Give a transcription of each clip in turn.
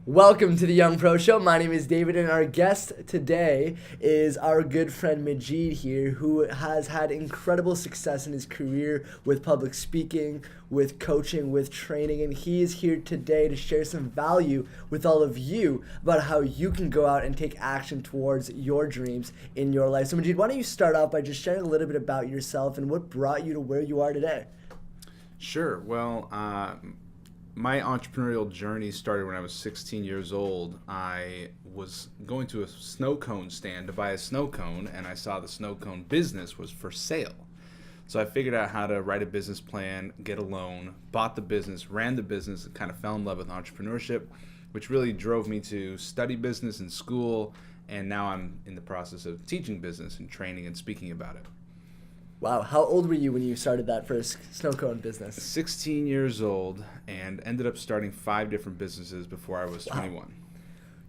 Welcome to the Young Pro Show. My name is David, and our guest today is our good friend Majeed here, who has had incredible success in his career with public speaking, with coaching, with training, and he is here today to share some value with all of you about how you can go out and take action towards your dreams in your life. So Majeed, why don't you start off by just sharing a little bit about yourself and what brought you to where you are today? Sure. Well, my entrepreneurial journey started when I was 16 years old. I was going to a snow cone stand to buy a snow cone, and I saw the snow cone business was for sale. So I figured out how to write a business plan, get a loan, bought the business, ran the business, and kind of fell in love with entrepreneurship, which really drove me to study business in school, and now I'm in the process of teaching business and training and speaking about it. Wow, how old were you when you started that first snow cone business? 16 years old, and ended up starting 5 different businesses before I was 21. Wow.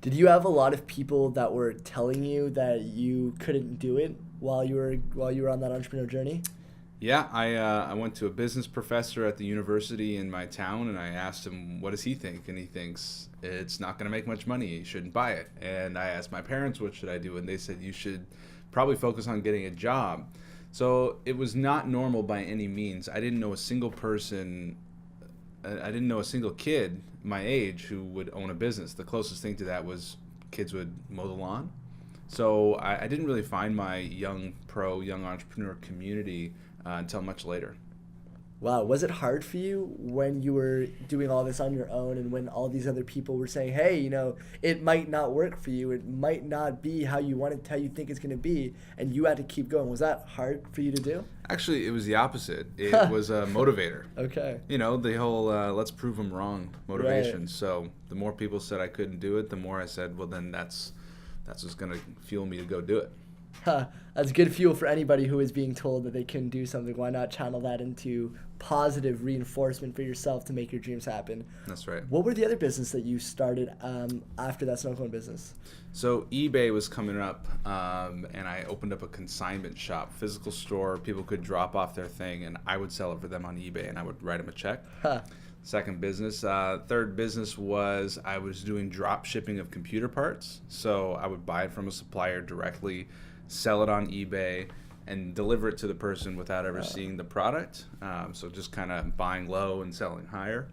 Did you have a lot of people that were telling you that you couldn't do it while you were on that entrepreneurial journey? Yeah, I went to a business professor at the university in my town, and I asked him, what does he think? And he thinks it's not going to make much money. You shouldn't buy it. And I asked my parents, what should I do? And they said, you should probably focus on getting a job. So it was not normal by any means. I didn't know a single person, I didn't know a single kid my age who would own a business. The closest thing to that was kids would mow the lawn. So I didn't really find my young entrepreneur community until much later. Wow, was it hard for you when you were doing all this on your own and when all these other people were saying, hey, it might not work for you, it might not be how you think it's going to be, and you had to keep going? Was that hard for you to do? Actually, it was the opposite. It was a motivator. Okay. The whole let's prove them wrong motivation. Right. So the more people said I couldn't do it, the more I said, well, then that's what's going to fuel me to go do it. That's good fuel for anybody who is being told that they can do something. Why not channel that into positive reinforcement for yourself to make your dreams happen? That's right. What were the other business that you started after that snow cone business? So eBay was coming up, and I opened up a consignment shop, physical store. People could drop off their thing, and I would sell it for them on eBay, and I would write them a check. Second business. Third business was I was doing drop shipping of computer parts. So I would buy it from a supplier directly, sell it on eBay, and deliver it to the person without ever seeing the product. So just kind of buying low and selling higher.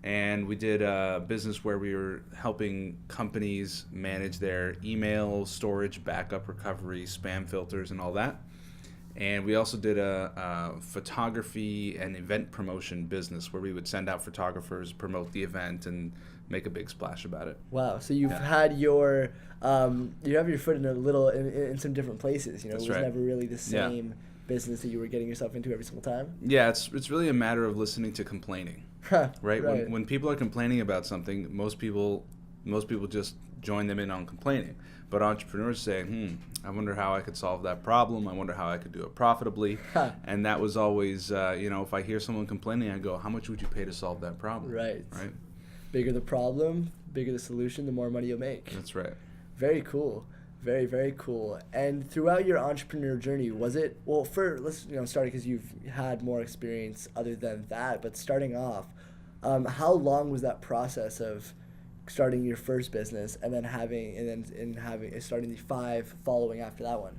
And we did a business where we were helping companies manage their email storage, backup recovery, spam filters, and all that. And we also did a photography and event promotion business where we would send out photographers, promote the event, and make a big splash about it. Wow! So you've had you have your foot in some different places. That's it was right. never really the same business that you were getting yourself into every single time. Yeah, it's really a matter of listening to complaining, right? Right. When people are complaining about something, most people just join them in on complaining. But entrepreneurs say, I wonder how I could solve that problem. I wonder how I could do it profitably. And that was always, if I hear someone complaining, I go, how much would you pay to solve that problem? Right. Right. Bigger the problem, bigger the solution, the more money you'll make. That's right. Very cool. Very, very cool. And throughout your entrepreneurial journey, was it, let's start because you've had more experience other than that, but starting off, how long was that process of starting your first business and then starting the 5 following after that one?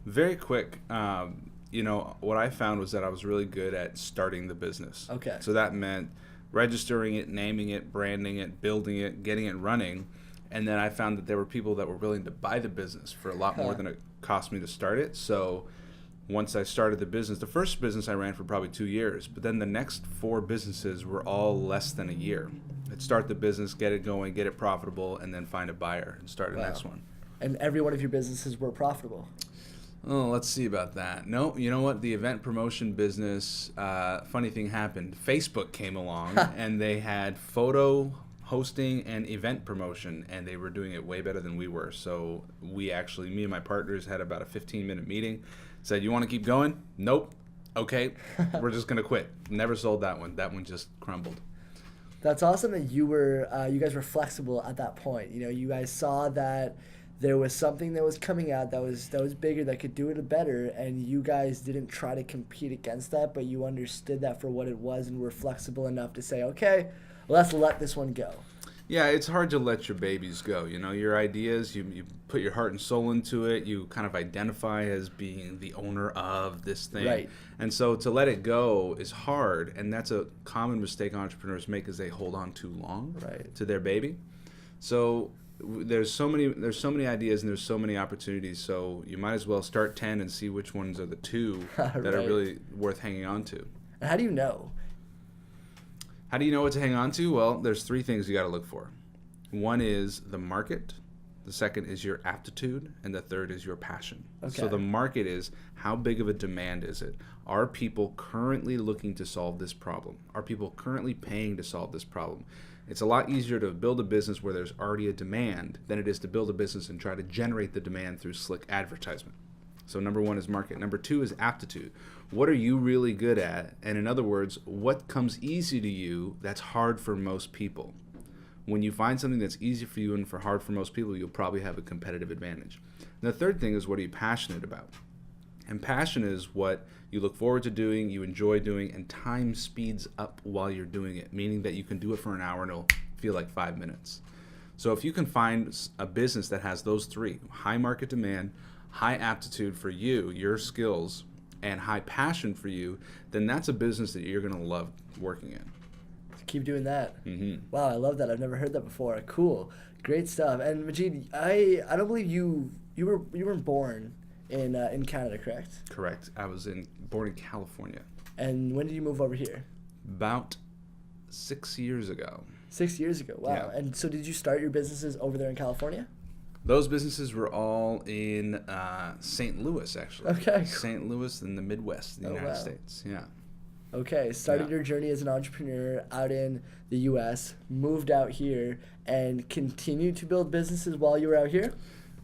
Very quick. What I found was that I was really good at starting the business. Okay. So that meant registering it, naming it, branding it, building it, getting it running. And then I found that there were people that were willing to buy the business for a lot more than it cost me to start it. So once I started the business, the first business I ran for probably 2 years, but then the next 4 businesses were all less than a year. I'd start the business, get it going, get it profitable, and then find a buyer and start the next one. And every one of your businesses were profitable? Oh, let's see about that. No, you know what? The event promotion business, funny thing happened. Facebook came along, and they had photo hosting and event promotion, and they were doing it way better than we were. So me and my partners had about a 15-minute meeting, said, you want to keep going? Nope. Okay, we're just going to quit. Never sold that one. That one just crumbled. That's awesome that you guys were flexible at that point. You guys saw that there was something that was coming out that was bigger, that could do it better, and you guys didn't try to compete against that, but you understood that for what it was and were flexible enough to say, okay, let's let this one go. Yeah, it's hard to let your babies go. You know, your ideas, you put your heart and soul into it. You kind of identify as being the owner of this thing. Right. And so to let it go is hard. And that's a common mistake entrepreneurs make is they hold on too long Right. to their baby. So there's so many ideas and there's so many opportunities. So you might as well start 10 and see which ones are the two that are Right. really worth hanging on to. And how do you know? How do you know what to hang on to? Well, there's three things you got to look for. One is the market, the second is your aptitude, and the third is your passion. Okay. So the market is how big of a demand is it? Are people currently looking to solve this problem? Are people currently paying to solve this problem? It's a lot easier to build a business where there's already a demand than it is to build a business and try to generate the demand through slick advertisement. So number one is market. Number two is aptitude. What are you really good at? And in other words, what comes easy to you that's hard for most people? When you find something that's easy for you and for hard for most people, you'll probably have a competitive advantage. And the third thing is, what are you passionate about? And passion is what you look forward to doing, you enjoy doing, and time speeds up while you're doing it, meaning that you can do it for an hour and it'll feel like 5 minutes. So if you can find a business that has those three, high market demand, high aptitude for you, your skills, and high passion for you, then that's a business that you're going to love working in. Keep doing that. Mm-hmm. Wow, I love that. I've never heard that before. Cool, great stuff. And Majeed, I don't believe you weren't born in Canada, correct? Correct. I was born in California. And when did you move over here? About 6 years ago. 6 years ago. Wow. Yeah. And so did you start your businesses over there in California? Those businesses were all in St. Louis, actually. Okay. St. Louis in the Midwest, in the United wow. States. Yeah. Okay, started your journey as an entrepreneur out in the U.S., moved out here, and continued to build businesses while you were out here?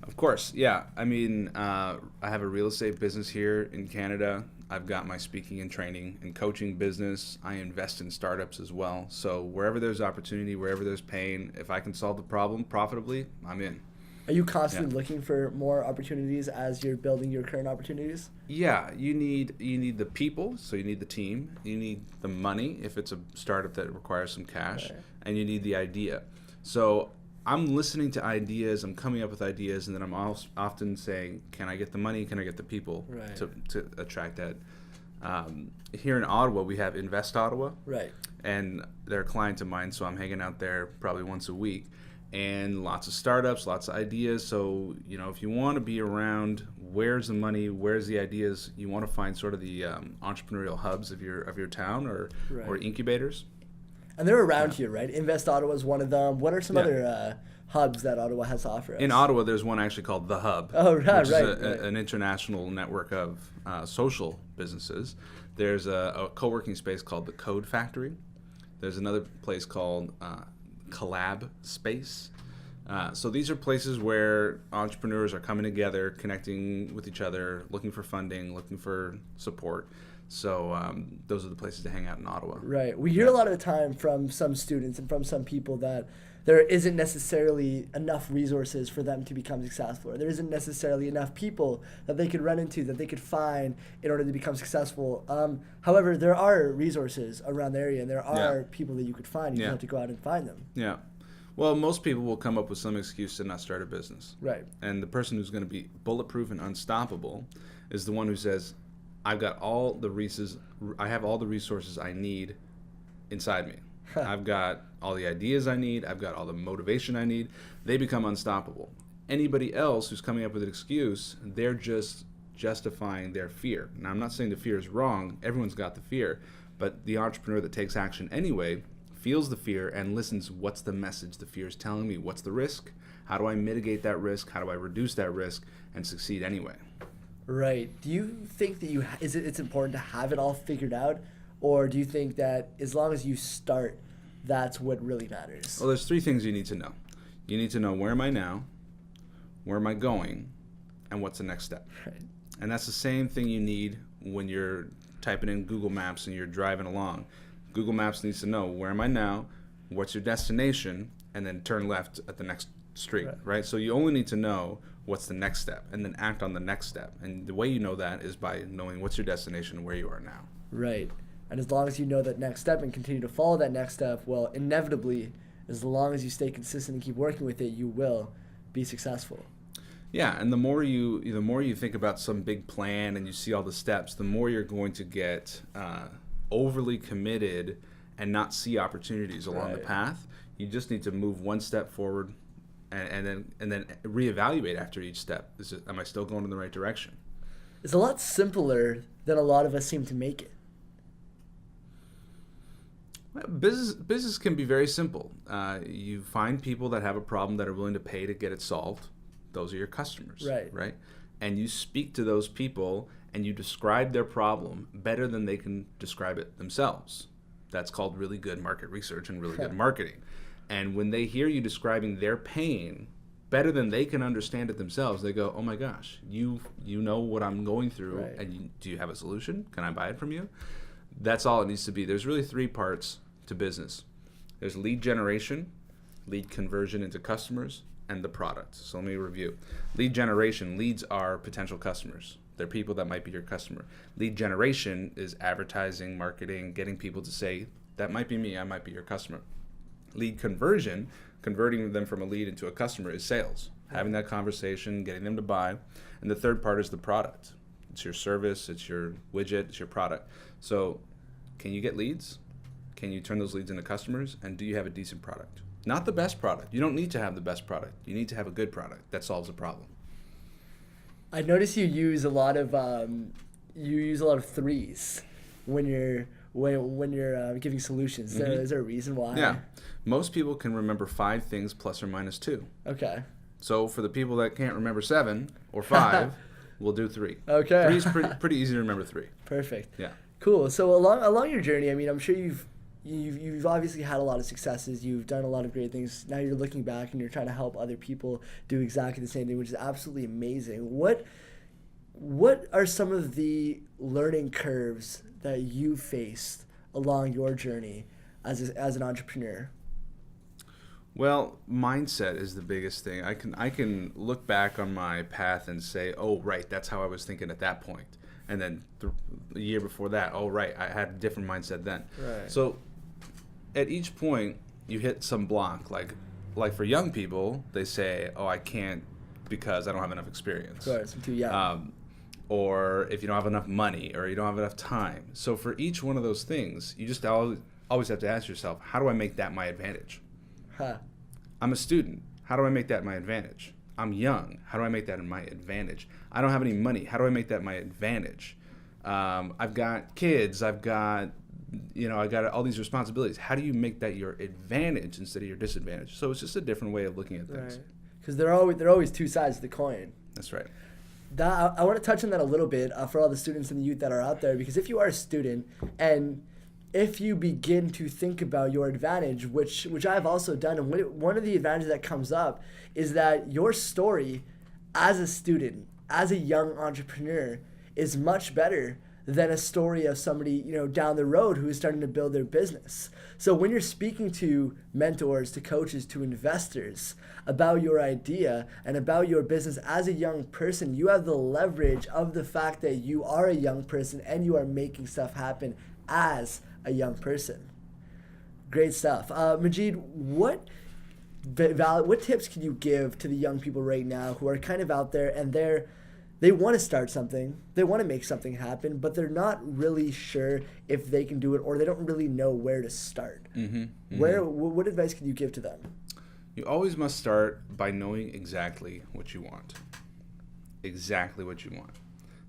Of course, yeah. I mean, I have a real estate business here in Canada. I've got my speaking and training and coaching business. I invest in startups as well. So wherever there's opportunity, wherever there's pain, if I can solve the problem profitably, I'm in. Are you constantly looking for more opportunities as you're building your current opportunities? Yeah, you need the people, so you need the team. You need the money if it's a startup that requires some cash, Right. and you need the idea. So I'm listening to ideas, I'm coming up with ideas, and then I'm often saying, can I get the money, can I get the people Right. to attract that? Here in Ottawa, we have Invest Ottawa, Right. and they're a client of mine, so I'm hanging out there probably once a week. And lots of startups, lots of ideas. So, you know, if you want to be around where's the money, where's the ideas, you want to find sort of the entrepreneurial hubs of your town or Right. incubators. And they're around here, right? Invest Ottawa is one of them. What are some Yeah. other hubs that Ottawa has to offer us? In Ottawa, there's one actually called The Hub, Oh, right, which is right. an international network of social businesses. There's a co-working space called the Code Factory. There's another place called Collab Space. So these are places where entrepreneurs are coming together, connecting with each other, looking for funding, looking for support. So those are the places to hang out in Ottawa. Right. We hear a lot of the time from some students and from some people that there isn't necessarily enough resources for them to become successful, or there isn't necessarily enough people that they could run into, that they could find in order to become successful. However, there are resources around the area, and there are people that you could find. You just have to go out and find them. Yeah. Well, most people will come up with some excuse to not start a business. Right. And the person who's going to be bulletproof and unstoppable is the one who says, I have all the resources I need inside me. I've got all the ideas I need. I've got all the motivation I need. They become unstoppable. Anybody else who's coming up with an excuse, they're just justifying their fear. Now, I'm not saying the fear is wrong. Everyone's got the fear. But the entrepreneur that takes action anyway feels the fear and listens, what's the message the fear is telling me? What's the risk? How do I mitigate that risk? How do I reduce that risk and succeed anyway? Right. Do you think that it's important to have it all figured out, or do you think that as long as you start, that's what really matters? Well, there's three things you need to know. You need to know, where am I now? Where am I going? And what's the next step? Right. And that's the same thing you need when you're typing in Google Maps and you're driving along. Google Maps needs to know, where am I now? What's your destination? And then turn left at the next street, right? So you only need to know what's the next step and then act on the next step. And the way you know that is by knowing what's your destination and where you are now. Right. And as long as you know that next step and continue to follow that next step, well, inevitably, as long as you stay consistent and keep working with it, you will be successful. Yeah, and the more you think about some big plan and you see all the steps, the more you're going to get overly committed and not see opportunities along the path. You just need to move one step forward, and then reevaluate after each step. Am I still going in the right direction? It's a lot simpler than a lot of us seem to make it. Business can be very simple. You find people that have a problem that are willing to pay to get it solved. Those are your customers, right? And you speak to those people and you describe their problem better than they can describe it themselves. That's called really good market research and really good marketing. And when they hear you describing their pain better than they can understand it themselves, they go, oh my gosh, you know what I'm going through, and do you have a solution? Can I buy it from you? That's all it needs to be. There's really three parts to business. There's lead generation, lead conversion into customers, and the product. So let me review. Lead generation, leads are potential customers. They're people that might be your customer. Lead generation is advertising, marketing, getting people to say, that might be me, I might be your customer. Lead conversion, converting them from a lead into a customer, is sales. Having that conversation, getting them to buy. And the third part is the product. It's your service, it's your widget, it's your product. So can you get leads? Can you turn those leads into customers? And do you have a decent product? Not the best product. You don't need to have the best product. You need to have a good product that solves a problem. I notice you use a lot of threes when you're giving solutions. Is there a reason why? Yeah, most people can remember 5 things plus or minus 2. Okay. So for the people that can't remember 7 or 5, we'll do 3. Okay. 3 is pretty easy to remember 3. Perfect. Yeah. Cool. So along your journey, I mean, I'm sure you've obviously had a lot of successes. You've done a lot of great things. Now you're looking back and you're trying to help other people do exactly the same thing, which is absolutely amazing. What are some of the learning curves that you faced along your journey as an entrepreneur? Well, mindset is the biggest thing. I can look back on my path and say, oh, right, that's how I was thinking at that point. And then the year before that, oh, right, I had a different mindset then. Right. So at each point, you hit some block. Like for young people, they say, oh, I can't because I don't have enough experience. Of course, I'm too young. Or if you don't have enough money or you don't have enough time. So for each one of those things, you just always have to ask yourself, how do I make that my advantage? I'm a student. How do I make that my advantage? I'm young. How do I make that my advantage? I don't have any money. How do I make that my advantage? I've got kids. I got all these responsibilities. How do you make that your advantage instead of your disadvantage? So it's just a different way of looking at things. Right. Because there are always two sides to the coin. That's right. I want to touch on that a little bit for all the students and the youth that are out there, because if you are a student and if you begin to think about your advantage, which I've also done, and one of the advantages that comes up is that your story as a student, as a young entrepreneur, is much better than a story of somebody down the road who is starting to build their business. So when you're speaking to mentors, to coaches, to investors about your idea and about your business as a young person, you have the leverage of the fact that you are a young person and you are making stuff happen as a young person. Great stuff. Majeed, what tips can you give to the young people right now who are kind of out there and they want to start something, they want to make something happen, but they're not really sure if they can do it, or they don't really know where to start? What advice can you give to them? You always must start by knowing exactly what you want. Exactly what you want.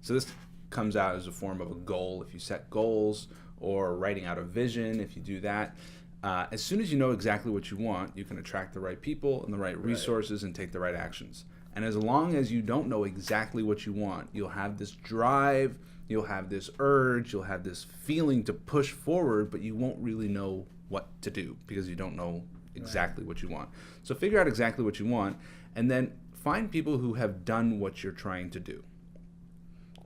So this comes out as a form of a goal if you set goals, or writing out a vision if you do that. As soon as you know exactly what you want, you can attract the right people and the right resources and take the right actions. And as long as you don't know exactly what you want, you'll have this drive, you'll have this urge, you'll have this feeling to push forward, but you won't really know what to do because you don't know exactly what you want. So figure out exactly what you want, and then find people who have done what you're trying to do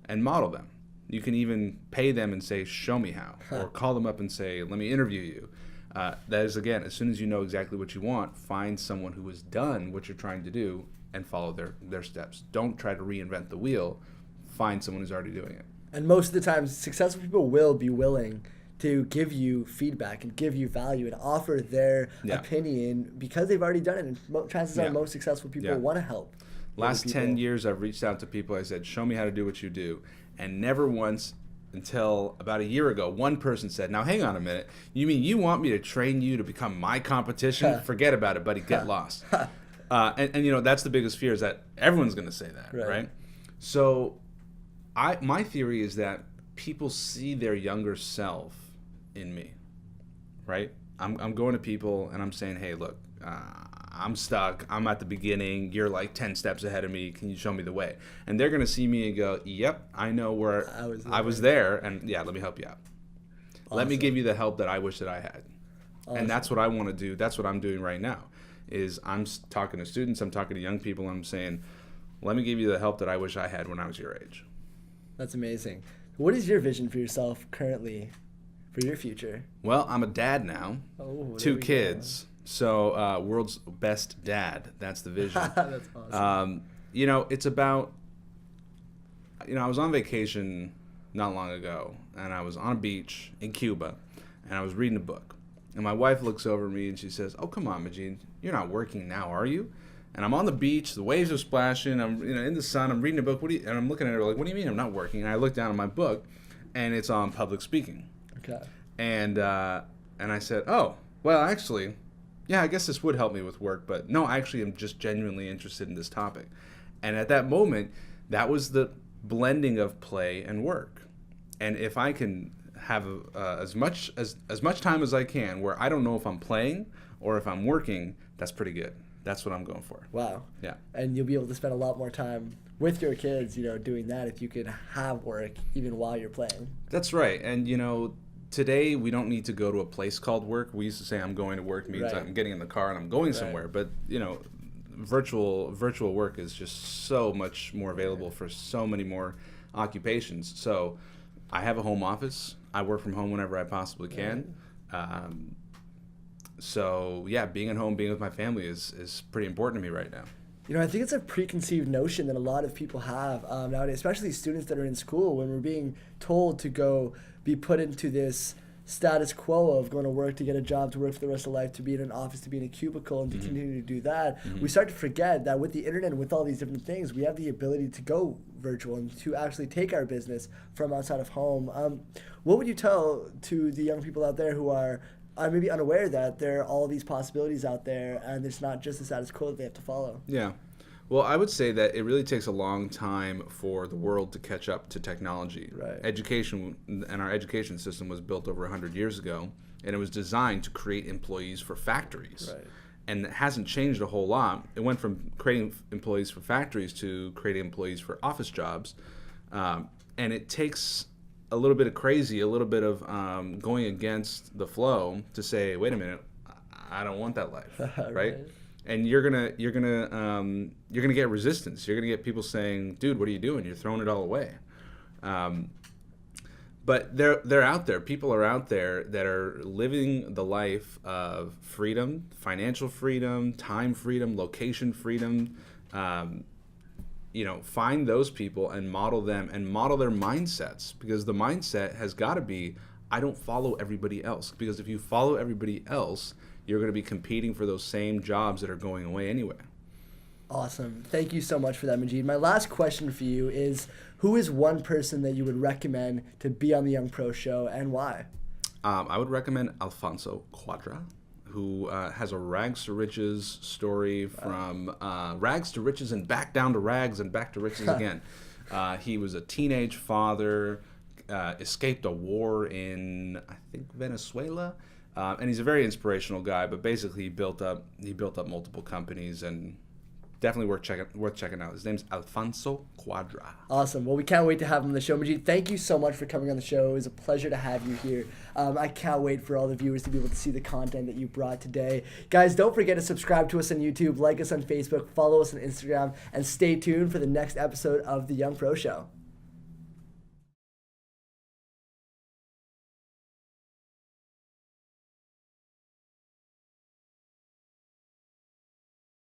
and model them. You can even pay them and say, show me how, or call them up and say, let me interview you. That is, again, as soon as you know exactly what you want, find someone who has done what you're trying to do and follow their steps. Don't try to reinvent the wheel. Find someone who's already doing it. And most of the time, successful people will be willing to give you feedback and give you value and offer their opinion because they've already done it. And chances are most successful people want to help. Last 10 years, I've reached out to people. I said, show me how to do what you do. And never once until about a year ago, one person said, now hang on a minute. You mean you want me to train you to become my competition? Forget about it, buddy. Get lost. And you know, that's the biggest fear, is that everyone's going to say that, right? So my theory is that people see their younger self in me, right? I'm going to people and I'm saying, hey, look, I'm stuck. I'm at the beginning. You're like 10 steps ahead of me. Can you show me the way? And they're going to see me and go, yep, I know where I was there. And yeah, let me help you out. Awesome. Let me give you the help that I wish that I had. Awesome. And that's what I want to do. That's what I'm doing right now, is I'm talking to students. I'm talking to young people. And I'm saying, let me give you the help that I wish I had when I was your age. That's amazing. What is your vision for yourself currently, for your future? Well, I'm a dad now. 2 kids. So world's best dad. That's the vision. That's awesome. You know, it's about, you know, I was on vacation not long ago, and I was on a beach in Cuba, and I was reading a book. And my wife looks over at me and she says, oh, come on, Majeed, you're not working now, are you? And I'm on the beach, the waves are splashing, I'm in the sun, I'm reading a book, and I'm looking at her like, what do you mean I'm not working? And I look down at my book, and it's on public speaking. Okay. And I said, oh, well, actually, yeah, I guess this would help me with work, but no, actually, I'm just genuinely interested in this topic. And at that moment, that was the blending of play and work. And if I can have as much time as I can where I don't know if I'm playing or if I'm working, that's pretty good. That's what I'm going for. Wow. Yeah. And you'll be able to spend a lot more time with your kids, you know, doing that if you could have work even while you're playing. That's right. And, you know, today we don't need to go to a place called work. We used to say I'm going to work means I'm getting in the car and I'm going somewhere. But, you know, virtual work is just so much more available for so many more occupations. So I have a home office. I work from home whenever I possibly can. So, yeah, being at home, being with my family is pretty important to me right now. You know, I think it's a preconceived notion that a lot of people have nowadays, especially students that are in school, when we're being told to go be put into this status quo of going to work to get a job, to work for the rest of life, to be in an office, to be in a cubicle, and to continue to do that. We start to forget that with the internet and with all these different things, we have the ability to go virtual and to actually take our business from outside of home. What would you tell to the young people out there who are maybe unaware that there are all these possibilities out there and it's not just the status quo that they have to follow? Yeah. Well, I would say that it really takes a long time for the world to catch up to technology. Right. Education and our education system was built over 100 years ago, and it was designed to create employees for factories. Right. And it hasn't changed a whole lot. It went from creating employees for factories to creating employees for office jobs. And it takes a little bit of crazy, a little bit of going against the flow to say, wait a minute, I don't want that life, right? And you're gonna get resistance. You're gonna get people saying, "Dude, what are you doing? You're throwing it all away." But they're out there. People are out there that are living the life of freedom, financial freedom, time freedom, location freedom. You know, find those people and model them and model their mindsets, because the mindset has got to be, I don't follow everybody else. Because if you follow everybody else, you're going to be competing for those same jobs that are going away anyway. Awesome. Thank you so much for that, Majeed. My last question for you is, who is one person that you would recommend to be on the Young Pro Show and why? I would recommend Alfonso Cuadra, who has a rags to riches story, from rags to riches and back down to rags and back to riches again. He was a teenage father, escaped a war in, I think, Venezuela. And he's a very inspirational guy, but basically he built up multiple companies, and definitely worth checking out. His name's Alfonso Cuadra. Awesome. Well, we can't wait to have him on the show. Majeed, thank you so much for coming on the show. It was a pleasure to have you here. I can't wait for all the viewers to be able to see the content that you brought today. Guys, don't forget to subscribe to us on YouTube, like us on Facebook, follow us on Instagram, and stay tuned for the next episode of The Young Pro Show.